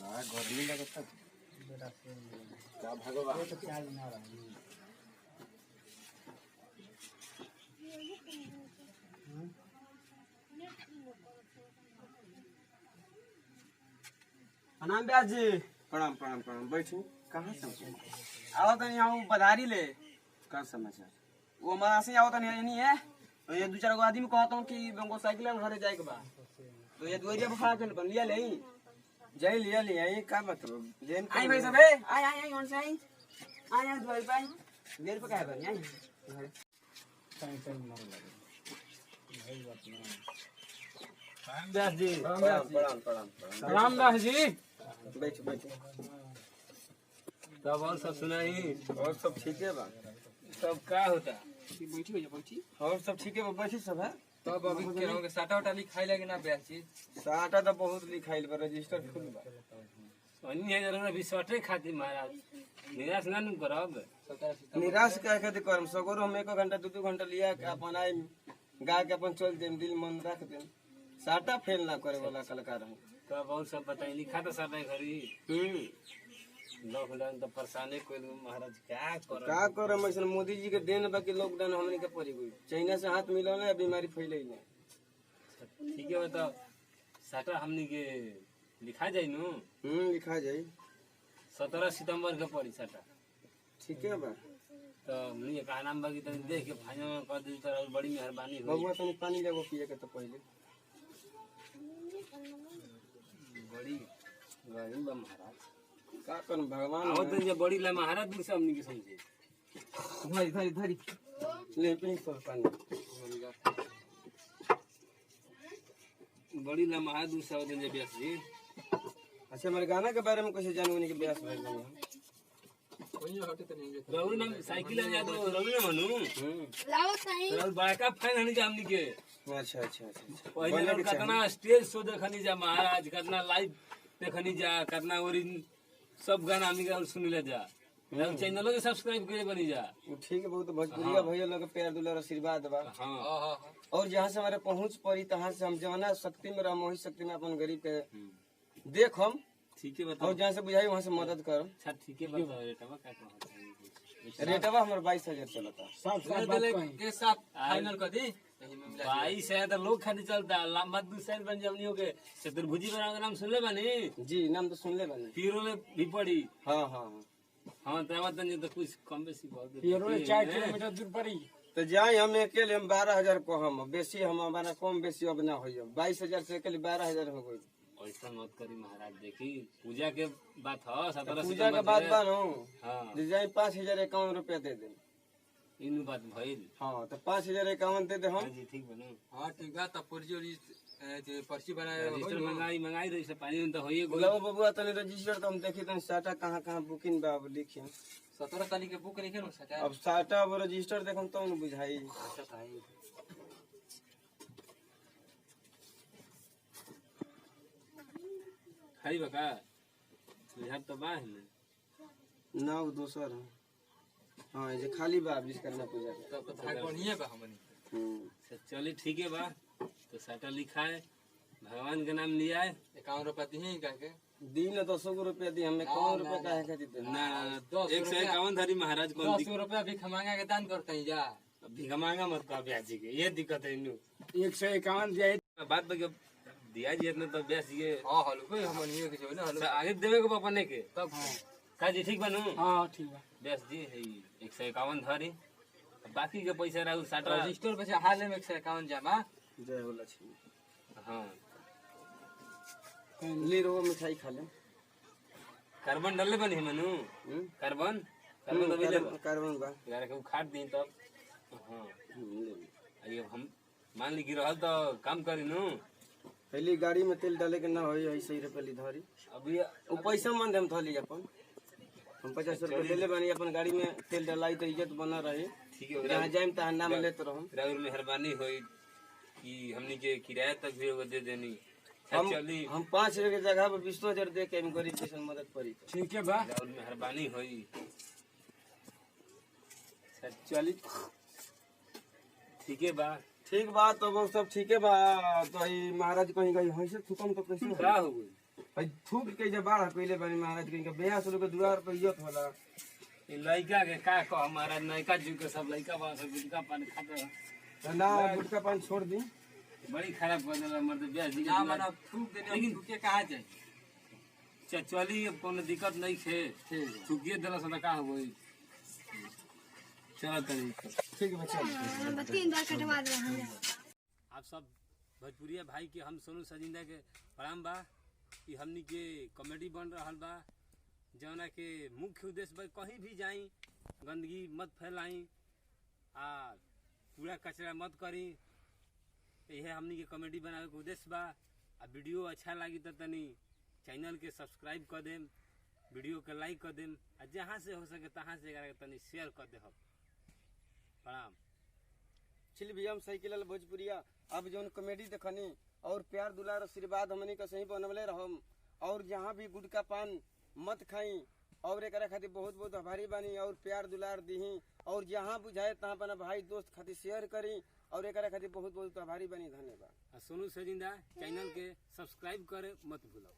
बा गर्मी लगता का भगवान ये तो चाल ना रहा प्रणाम ब्यास जी। प्रणाम प्रणाम प्रणाम बैठू कहाँ से आओ तनी हम पधारी ले का समाचार वो हमारा से आओ तनी नहीं है तो ये दो चार गो आदमी कहता हूँ कि हमको साइकिल घरे जाए के बा तो ये दुआरिया पर खड़ा कर लिया ले जय लिया लिया ये का मतलब लेन आई भाई सब आई आई आई कौन से आई आई आई दुआरी पे आई देर पे काहे बनी आई कहीं कहीं मर लगे ब्यास जी प्रणाम प्रणाम प्रणाम प्रणाम प्रणाम ब्यास जी। बैठो बैठो तब और सब सुनाई और सब ठीक है बा सब का होता बैठी हो जा बैठी और सब ठीक है बा बैठी सब है तब अभी के रहोगे साटा उटा लिखाई लगे ना ब्यास जी साटा तो बहुत लिखाइल बा रजिस्टर फुल बा अन्य जरूर अभी सटे खाती महाराज निराश ना न करब निराश क्या खातिर करम सगोर हम 1 घंटा 2 घंटा लिया के अपन आई गा के अपन चल देम दिल मन रख देम साटा फेल ना करे वाला कलाकार है तब और सब बताई लिखा तो साटा घरी लॉकडाउन तो परेशानी कोई महाराज क्या कर का करम ऐसा मोदी जी के देन बाकी लॉकडाउन हमने के पड़ी गई चाइना से हाथ मिला ना बीमारी फैले ना ठीक है तो साटा हमनी के लिखा जाई नु लिखा जाई 17 सितंबर के पड़ी साटा ठीक है बा तो हमनी का नाम बाकी तो देख के फाइनल कर दी तो और बड़ी मेहरबानी हो बबुआ तनी पानी लेगो पिए के तो पहले बड़ी गरीब बा महाराज का करम भगवान आओ तो ये बड़ी ला महाराज दूर से हमनी के समझे धरी धरी धरी ले पी सब पानी बड़ी ला महाराज दूर से होते ब्यास जी। अच्छा हमारे गाना के बारे में कैसे जानू नहीं कि ब्यास भाई बने रवि नाम साइकिल आ तो रवि ना मनू रवि बड़का फैन हनी जा हमनी के अच्छा अच्छा अच्छा पहले और कितना स्टेज शो देखनी जा महाराज कितना लाइव देखनी जा कितना और सब गाना हमनी के सुन ले जा चैनल के सब्सक्राइब करे बनी जा ठीक है बहुत भोजपुरिया भैया लोग के प्यार दुलार आशीर्वाद बा हां और जहाँ से हमारे पहुँच पड़ी तहाँ से हम जवाना शक्ति में रह वही शक्ति में अपन गरीब के देख हम ठीक है बताओ और जहाँ से बुझाई वहाँ से मदद करम अच्छा ठीक है बताओ रेटवा का कहता रेटवा हमारे 22,000 चलता के साथ फाइनल कर दी 22,000 तो लोग खाली चलता लंबा दूसरा बन जमनी हो के चतुर्भुजी बना का नाम सुन ले बनी जी नाम तो सुन ले बने पीरो में भी पड़ी हाँ हाँ हाँ तो मतलब तो कुछ कम बेसी बहुत 4 किलोमीटर दूर पड़ी तो जाए हम अकेले हम 12,000 को हम बेसी हम हमारा कम बेसी अब ना हो 22,000 से अकेले 12,000 हो गई ऐसा मत करी महाराज देखी पूजा के बात है 17 पूजा के बाद बा नो हाँ जाए 5,051 रुपया दे दे इन बात भइल हाँ तो 5,051 दे दे हम जी ठीक बनो हाँ ठीक है तब पर्ची बनाए रजिस्टर मंगाई रही से पानी तो होइए बोला बबुआ तने रजिस्टर तो हम देखी तने साटा कहाँ कहाँ बुकिंग बा अब लिखी 17 तारीख के बुक नहीं कर अब साटा अब रजिस्टर देखम तो न बुझाई खाई बका बिहार तो बा है ना वो दूसर है हाँ ये खाली बा जिस करना पूजा के। तब तो भाग बढ़िया बा हमनी चलिए ठीक है बा तो साटा लिखा है भगवान के नाम लिया है 51 रुपया दी कह के दिन 200 रुपया दी हमें कौन रुपया काहे खातिर दे ना 151 धरी महाराज कौन 10 रुपया भी खमांगा के दान करते हैं जा भिखा मांगा मत का ब्याज जी के ये दिक्कत है इनु 151 दिया बात बगे दिया जी इतना तो ब्याज ये हां हलो कोई हमनी के जो ना हलो आगे देवे को अपने के तब का जी ठीक बनू हां ठीक है ब्याज जी है 151 धरी बाकी के पैसा रहू साटा रजिस्टर पे से हाल में 151 जमा जय हो लक्ष्मी हाँ ले रो मिठाई खा ले कार्बन डाले बनी मनु कार्बन कार्बन तो मिले कार्बन बा यार के खाट दी तब हाँ अरे हम मान ली कि रहल तो काम करी नु पहली गाड़ी में तेल डाले के ना होई ऐसे ही रुपया ली धरी अभी वो पैसा मन दे हम थली अपन हम 50 रुपया ले ले बानी अपन गाड़ी में तेल डालाई तो इज्जत बना रहे ठीक है जहाँ जाए तहाँ नाम लेते रहम राउर मेहरबानी होई कि हमनी के किराया तक भी वो दे देनी हम चली हम 5 रुपये की जगह पर 20,000 दे के हम गरीब किसान मदद करी ठीक है बा राउर मेहरबानी होई चली ठीक है बा ठीक बा तो वो सब ठीक है बा। तो ई महाराज कहीं गई हंसे थुकम तो कैसे हो? का हो गई भाई थूक के जब बाढ़ पहले बानी महाराज कहीं का 82 के दुआर पे इज्जत होला। ये लड़का के का कह हमारा नयका जुग के सब लड़का बा सब गुटका पान खाते हैं। ठंडा गुटका पान छोड़ दी। बड़ी खराब कर देला मर्द ब्याह जी ना मना थूक देने लेकिन- थूके कहा जाए चली अब कोनो दिक्कत नहीं खे चुकिए दिला सदा का हो गई चलो तनी ठीक है बच्चा। 3 बार कटवा दे हम। आप सब भोजपुरिया भाई के हम सोनू सजिंदा के प्रणाम बा कि हमनी के कॉमेडी बन रहल बा जौना के मुख्य उद्देश्य बा कहीं भी जाई गंदगी मत फैलाई आ कूड़ा कचरा मत करी। यह हमनी के कॉमेडी बनावे के उद्देश्य बा। आ वीडियो अच्छा लगी तो तनी चैनल के सब्सक्राइब कर देम, वीडियो के लाइक कर देम, आ जहाँ से हो सके तहाँ से एकरा के तनी शेयर कर दे। प्रणाम। चिल भी हम सही के भोजपुरिया अब जोन कॉमेडी देखनी और प्यार दुलार आशीर्वाद हमनी का सही बनवले रहम। और जहाँ भी गुटका पान मत खाई और एक खातिर बहुत बहुत आभारी बानी और प्यार दुलार दीही और जहाँ बुझाए तहाँ अपना भाई दोस्त खातिर शेयर करी और एक खातिर बहुत बहुत आभारी बानी। धन्यवाद। सोनू सजिंदा चैनल के सब्सक्राइब करे मत भूलो।